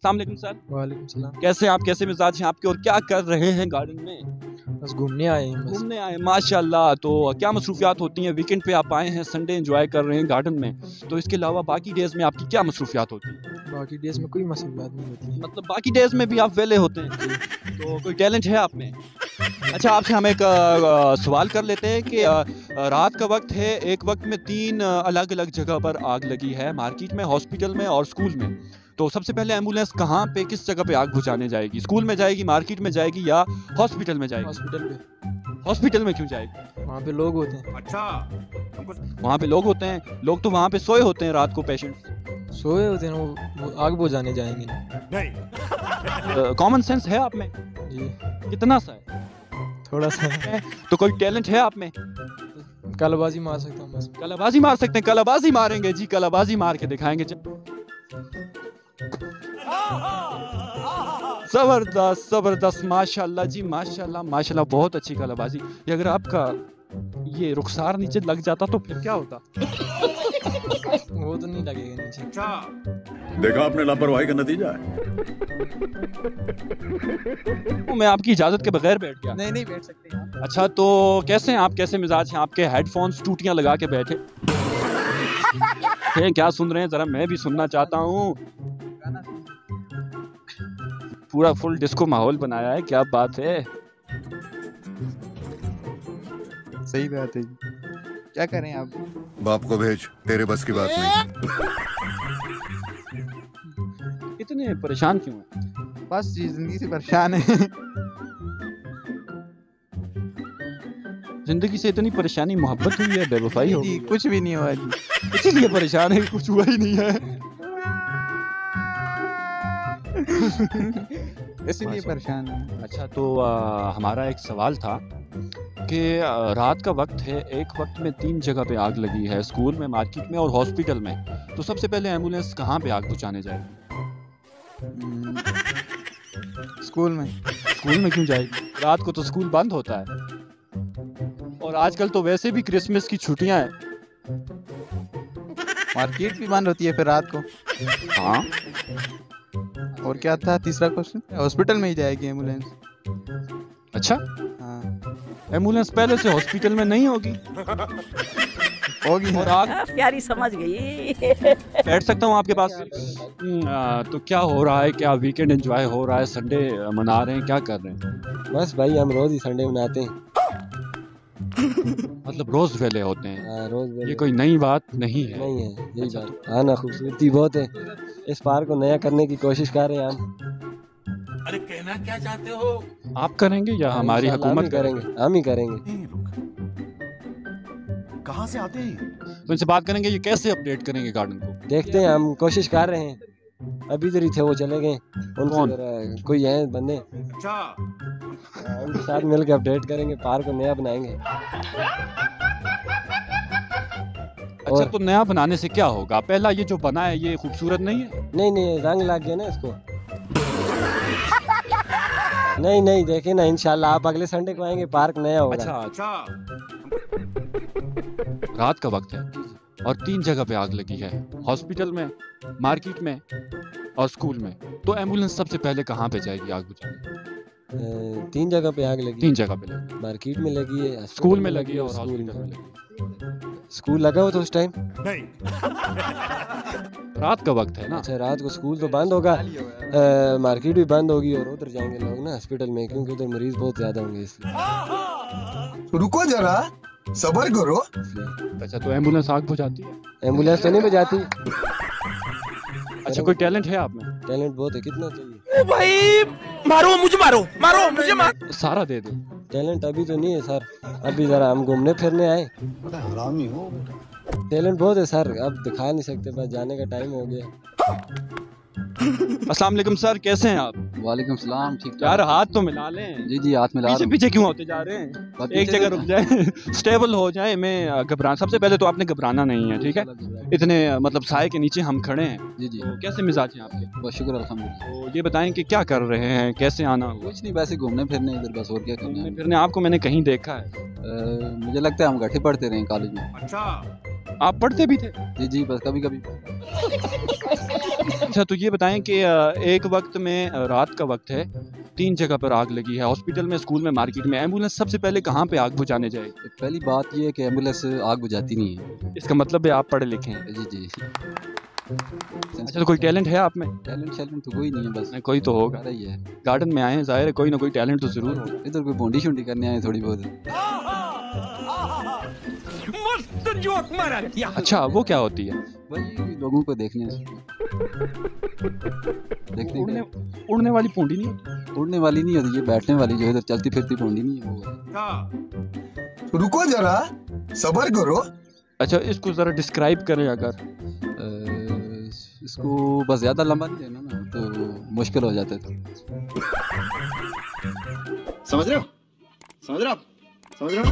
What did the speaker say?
अस्सलाम वालेकुम सर। वालेकुम सलाम। कैसे आप, कैसे मिजाज हैं आपके और क्या कर रहे हैं गार्डन में? बस घूमने आए हैं बस। घूमने आए, माशाल्लाह। तो क्या मसरूफियात होती हैं? वीकेंड पे आप आए हैं, संडे एंजॉय कर रहे हैं गार्डन में, तो इसके अलावा बाकी डेज में आपकी क्या मसरूफियात होती हैं? बाकी डेज में कोई मसरूफियात नहीं होती है। मतलब बाकी डेज में भी आप वेले होते हैं, तो कोई टैलेंट है आप में? अच्छा, आपसे हम एक सवाल कर लेते हैं कि रात का वक्त है, एक वक्त में तीन अलग अलग जगह पर आग लगी है, मार्केट में, हॉस्पिटल में और स्कूल में। तो सबसे पहले एम्बुलेंस कहाँ पे, किस जगह पे आग बुझाने जाएगी? स्कूल में जाएगी, मार्केट में जाएगी या हॉस्पिटल में जाएगी? हॉस्पिटल पे, हॉस्पिटल में क्यों जाएगी? वहाँ पे लोग होते हैं। वहाँ पे लोग होते हैं? लोग तो वहाँ पे सोए होते हैं रात को, पेशेंट्स। सोए होते हैं, वो आग बुझाने जाएंगे नहीं। कॉमन सेंस है आप में? जी कितना सा है? थोड़ा सा। तो कोई टैलेंट है आप में? कलाबाजी मार सकता हूँ बस। कलाबाजी मार सकते हैं? कलाबाजी मारेंगे जी, कलाबाजी मार के दिखाएंगे। जबरदस्त जबरदस्त, माशाल्लाह जी, माशाल्लाह माशाल्लाह, बहुत अच्छी कलाबाजी। ये अगर आपका ये रुखसार नीचे लग जाता तो फिर क्या होता? वो तो नहीं लगेगा नीचे। देखा आपने लापरवाही का नतीजा है। तो मैं आपकी इजाजत के बगैर बैठ गया। नहीं बैठ सकते यहाँ। अच्छा, तो कैसे हैं आप, कैसे मिजाज हैं आपके? हेडफोन्स टूटियां लगा के बैठे हैं, क्या सुन रहे हैं? जरा मैं भी सुनना चाहता हूँ। पूरा फुल डिस्को माहौल बनाया है, क्या बात है। सही बात है। क्या करें आप? बाप को भेज, तेरे बस की बात नहीं। इतने परेशान क्यों हैं? बस जिंदगी से परेशान है। जिंदगी से इतनी परेशानी, मोहब्बत हुई है, बेवफाई हो जी, गई है? कुछ भी नहीं हुआ जी। इसीलिए परेशान है, कुछ हुआ ही नहीं है। इसीलिए परेशान है। अच्छा, तो हमारा एक सवाल था कि रात का वक्त है, एक वक्त में तीन जगह पे आग लगी है, स्कूल में, मार्केट में और हॉस्पिटल में। तो सबसे पहले एम्बुलेंस कहाँ पे आग बुझाने जाएगी? स्कूल में। स्कूल में क्यों जाएगी? रात को तो स्कूल बंद होता है, और आजकल तो वैसे भी क्रिसमस की छुट्टियां हैं। मार्केट भी बंद होती है फिर रात को। हाँ, और क्या था तीसरा क्वेश्चन? हॉस्पिटल में ही जाएगी एम्बुलेंस। अच्छा, हाँ एम्बुलेंस पहले से हॉस्पिटल में नहीं होगी? होगी। और आग प्यारी समझ गई। बैठ सकता हूँ आपके पास? तो क्या हो रहा है? क्या वीकेंड एंजॉय हो रहा है? संडे मना रहे हैं? क्या कर रहे हैं? बस भाई, हम रोज ही संडे मनाते हैं। मतलब रोज वेले होते हैं? रोज ये कोई नई बात नहीं है। नहीं है, यही बात। हाँ ना, खूबसूरती बहुत है। इस पार्क को नया करने की कोशिश कर रहे हैं हम। अरे कहना क्या चाहते हो? आप करेंगे या हमारी हुकूमत करेंगे? हम ही करेंगे। कहाँ से आते हैं? तो इनसे बात करेंगे, ये कैसे अपडेट करेंगे गार्डन को? देखते हैं, हम कोशिश कर रहे हैं। अभी इधर ही थे, वो चले गए। उनसे कौन? जरा कोई है बंदे, अच्छा, उनके साथ मिलकर अपडेट करेंगे, पार्क को नया बनाएंगे। अच्छा, तो नया बनाने से क्या होगा? पहला ये जो बना है ये खूबसूरत नहीं है? नहीं, रंग लग गया ना इसको। नहीं, देखे ना, इंशाल्लाह आप अगले संडे को आएंगे, पार्क नया होगा। अच्छा, रात का वक्त है और तीन जगह पे आग लगी है, हॉस्पिटल में, मार्केट में और स्कूल में। तो एम्बुलेंस सबसे पहले कहाँ पे जाएगी आग बुझाने? तीन जगह पे आग लगी। तीन जगह पे लगी, मार्केट में लगी है, स्कूल में लगी है और स्कूल हॉस्पिटल में में। लगी। स्कूल लगा हो तो उस टाइम। रात का वक्त है ना? अच्छा, रात को स्कूल तो बंद होगा, मार्केट भी बंद होगी और उधर जाएंगे लोग ना हॉस्पिटल में, क्योंकि उधर मरीज बहुत ज्यादा होंगे इसलिए। रुको जरा, सबर करो। अच्छा, तो एम्बुलेंस आग बुझाती है? एम्बुलेंस तो नहीं बजाती। अच्छा, कोई टैलेंट है आप में? टैलेंट बहुत है। कितना चाहिए? भाई मारो मुझे, मारो मुझे, मार। सारा दे दो। टैलेंट अभी तो नहीं है सर, अभी जरा हम घूमने फिरने आए। हरामी हो। टैलेंट बहुत है सर, अब दिखा नहीं सकते, बस जाने का टाइम हो गया। अस्सलाम वालेकुम सर, कैसे हैं आप? वालेकुम सलाम। ठीक यार हाथ तो मिला लें। जी जी, हाथ मिला रहा पीछे हूं। पीछे क्यों होते जा रहे हैं? एक जगह रुक जाए, स्टेबल हो जाए। मैं घबरा, सबसे पहले तो आपने घबराना नहीं है, ठीक है? इतने मतलब साए के नीचे हम खड़े हैं। जी जी, तो कैसे मिजाज हैं आपके? बहुत शुक्र अल्हम्दुलिल्लाह। तो ये बताएं कि क्या कर रहे हैं, कैसे आना हुआ? कुछ नहीं, वैसे घूमने फिरने इधर, बस और क्या करना है। फिरने आपको मैंने कहीं देखा है। मुझे लगता है हम गठे पढ़ते रहे कॉलेज में। अच्छा, आप पढ़ते भी थे? जी जी, बस कभी कभी। अच्छा, तो ये बताएं कि एक वक्त में रात का वक्त है, 3 जगह पर आग लगी है, हॉस्पिटल में, स्कूल में, मार्केट में। एम्बुलेंस सबसे पहले कहाँ पे आग बुझाने जाएगी? पहली बात ये है कि एम्बुलेंस आग बुझाती नहीं है। इसका मतलब है आप पढ़े लिखे हैं। जी जी। अच्छा, तो कोई टैलेंट है आप में? टैलेंट तो कोई नहीं है, बस नहीं, कोई तो होगा। ही है। गार्डन में आए हैं, जाहिर है कोई ना कोई टैलेंट तो जरूर होगा। इधर कोई बोंडी शोंडी करने आए थोड़ी बहुत। अच्छा, वो क्या होती है? वही लोगों को देखने उड़ने, उड़ने वाली पूंडी नहीं होती? उड़ने वाली नहीं होती, ये बैठने वाली जो इधर चलती फिरती बोंडी नहीं है वो। रुको जरा, सबर करो। अच्छा, इसको जरा डिस्क्राइब करें अगर। इसको बस ज़्यादा लंबा नहीं लेना ना, तो मुश्किल हो जाता है। समझ रहे हो? समझ रहे हो? समझ रहे हो?